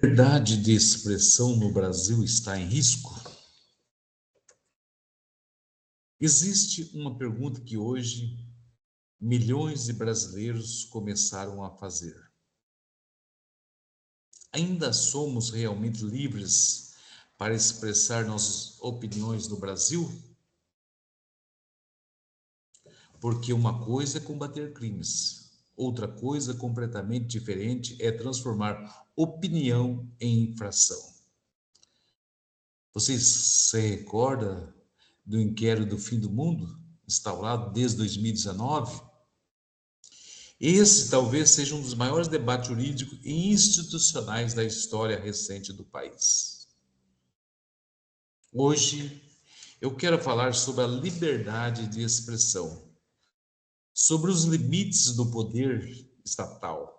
Liberdade de expressão no Brasil está em risco? Existe uma pergunta que hoje milhões de brasileiros começaram a fazer. Ainda somos realmente livres para expressar nossas opiniões no Brasil? Porque uma coisa é combater crimes, outra coisa completamente diferente é transformar opinião em infração. Você se recorda do inquérito do fim do mundo, instaurado desde 2019? Esse talvez seja um dos maiores debates jurídicos e institucionais da história recente do país. Hoje, eu quero falar sobre a liberdade de expressão, sobre os limites do poder estatal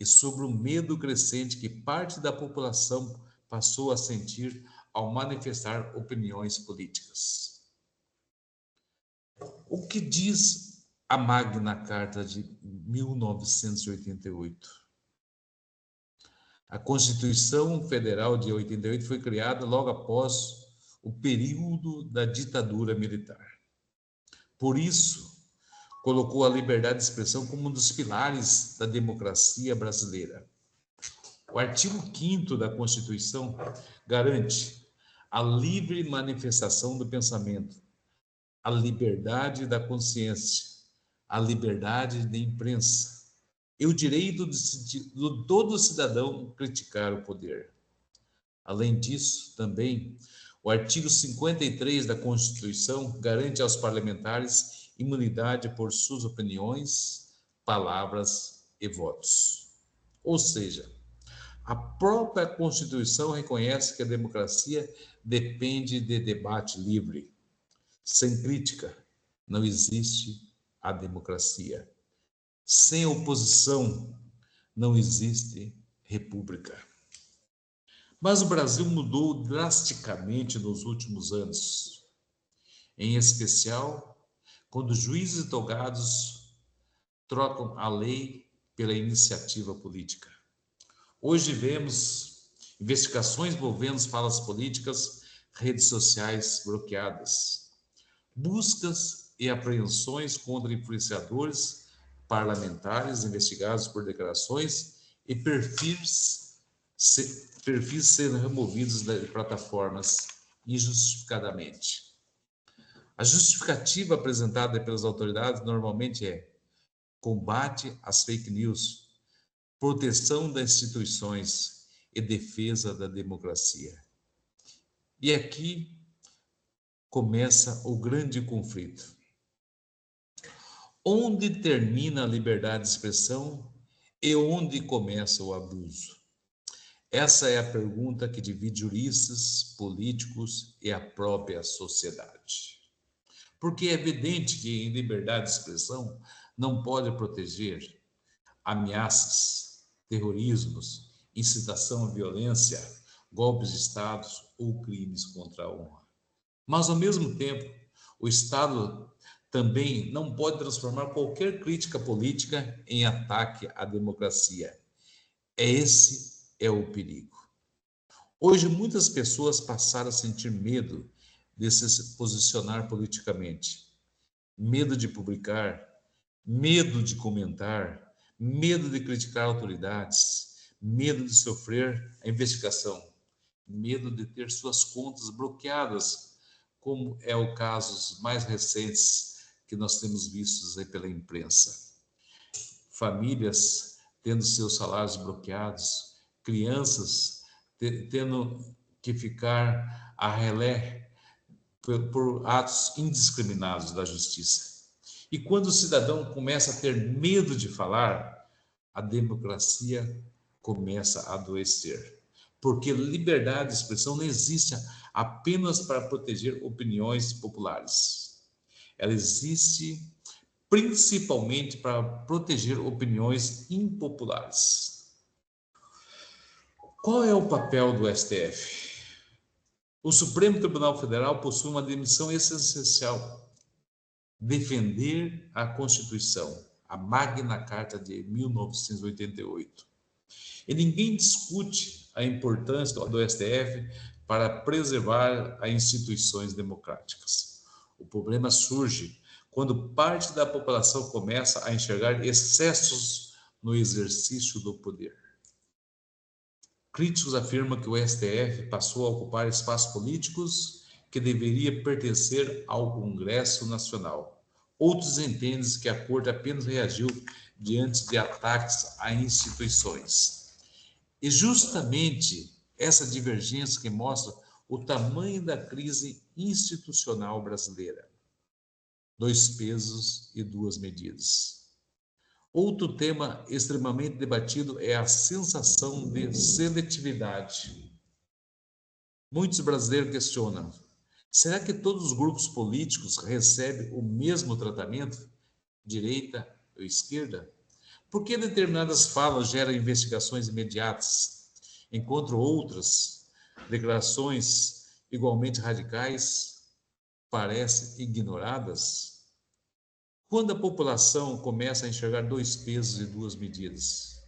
e sobre o medo crescente que parte da população passou a sentir ao manifestar opiniões políticas. O que diz a Magna Carta de 1988? A Constituição Federal de 88 foi criada logo após o período da ditadura militar. Por isso, colocou a liberdade de expressão como um dos pilares da democracia brasileira. O artigo 5º da Constituição garante a livre manifestação do pensamento, a liberdade da consciência, a liberdade de imprensa e o direito de todo cidadão criticar o poder. Além disso, também, o artigo 53 da Constituição garante aos parlamentares imunidade por suas opiniões, palavras e votos. Ou seja, a própria Constituição reconhece que a democracia depende de debate livre. Sem crítica, não existe a democracia. Sem oposição, não existe república. Mas o Brasil mudou drasticamente nos últimos anos, em especial quando juízes togados trocam a lei pela iniciativa política. Hoje vemos investigações envolvendo falas políticas, redes sociais bloqueadas, buscas e apreensões contra influenciadores parlamentares investigados por declarações e perfis sendo removidos de plataformas injustificadamente. A justificativa apresentada pelas autoridades normalmente é combate às fake news, proteção das instituições e defesa da democracia. E aqui começa o grande conflito. Onde termina a liberdade de expressão e onde começa o abuso? Essa é a pergunta que divide juristas, políticos e a própria sociedade. Porque é evidente que em liberdade de expressão não pode proteger ameaças, terrorismos, incitação à violência, golpes de Estado ou crimes contra a honra. Mas, ao mesmo tempo, o Estado também não pode transformar qualquer crítica política em ataque à democracia. Esse é o perigo. Hoje, muitas pessoas passaram a sentir medo de se posicionar politicamente, medo de publicar, medo de comentar, medo de criticar autoridades, medo de sofrer a investigação, medo de ter suas contas bloqueadas, como é o caso mais recentes que nós temos vistos aí pela imprensa. Famílias tendo seus salários bloqueados, crianças tendo que ficar a relé por atos indiscriminados da justiça. E quando o cidadão começa a ter medo de falar, a democracia começa a adoecer. Porque liberdade de expressão não existe apenas para proteger opiniões populares. Ela existe principalmente para proteger opiniões impopulares. Qual é o papel do STF? O Supremo Tribunal Federal possui uma missão essencial: defender a Constituição, a Magna Carta de 1988. E ninguém discute a importância do STF para preservar as instituições democráticas. O problema surge quando parte da população começa a enxergar excessos no exercício do poder. Críticos afirmam que o STF passou a ocupar espaços políticos que deveria pertencer ao Congresso Nacional. Outros entendem que a Corte apenas reagiu diante de ataques a instituições. E justamente essa divergência que mostra o tamanho da crise institucional brasileira. Dois pesos e duas medidas. Outro tema extremamente debatido é a sensação de seletividade. Muitos brasileiros questionam: será que todos os grupos políticos recebem o mesmo tratamento, direita ou esquerda? Por que determinadas falas geram investigações imediatas, enquanto outras declarações igualmente radicais parecem ignoradas? Quando a população começa a enxergar dois pesos e duas medidas,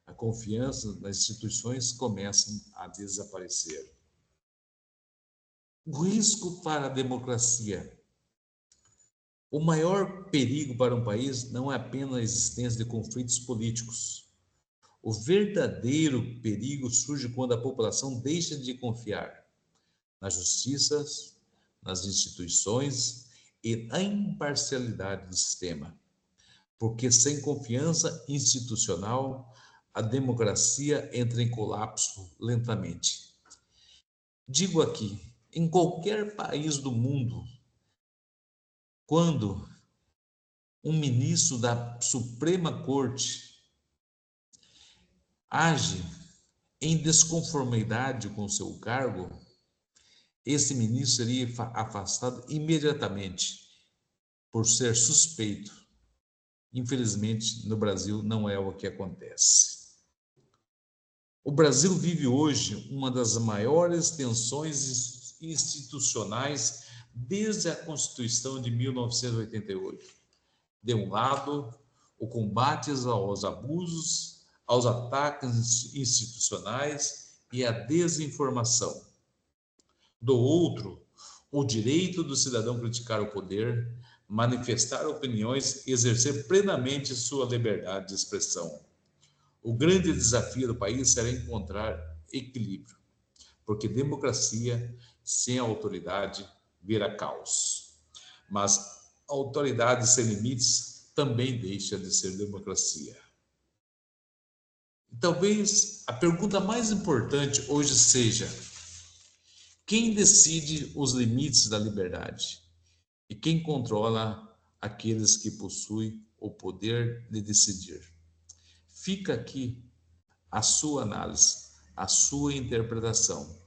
a confiança nas instituições começa a desaparecer. O risco para a democracia. O maior perigo para um país não é apenas a existência de conflitos políticos. O verdadeiro perigo surge quando a população deixa de confiar na justiça, nas instituições e na imparcialidade do sistema. Porque sem confiança institucional, a democracia entra em colapso lentamente. Digo aqui, em qualquer país do mundo, quando um ministro da Suprema Corte age em desconformidade com seu cargo, esse ministro seria afastado imediatamente por ser suspeito. Infelizmente, no Brasil não é o que acontece. O Brasil vive hoje uma das maiores tensões institucionais desde a Constituição de 1988. De um lado, o combate aos abusos, aos ataques institucionais e à desinformação. Do outro, o direito do cidadão criticar o poder, manifestar opiniões e exercer plenamente sua liberdade de expressão. O grande desafio do país será encontrar equilíbrio, porque democracia sem autoridade vira caos. Mas autoridade sem limites também deixa de ser democracia. Talvez a pergunta mais importante hoje seja: quem decide os limites da liberdade? E quem controla aqueles que possuem o poder de decidir? Fica aqui a sua análise, a sua interpretação.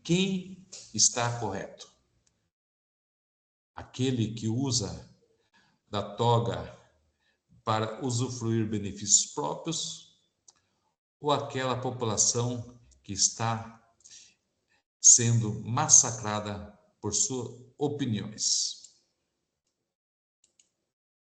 Quem está correto? Aquele que usa da toga para usufruir benefícios próprios ou aquela população que está sendo massacrada por suas opiniões?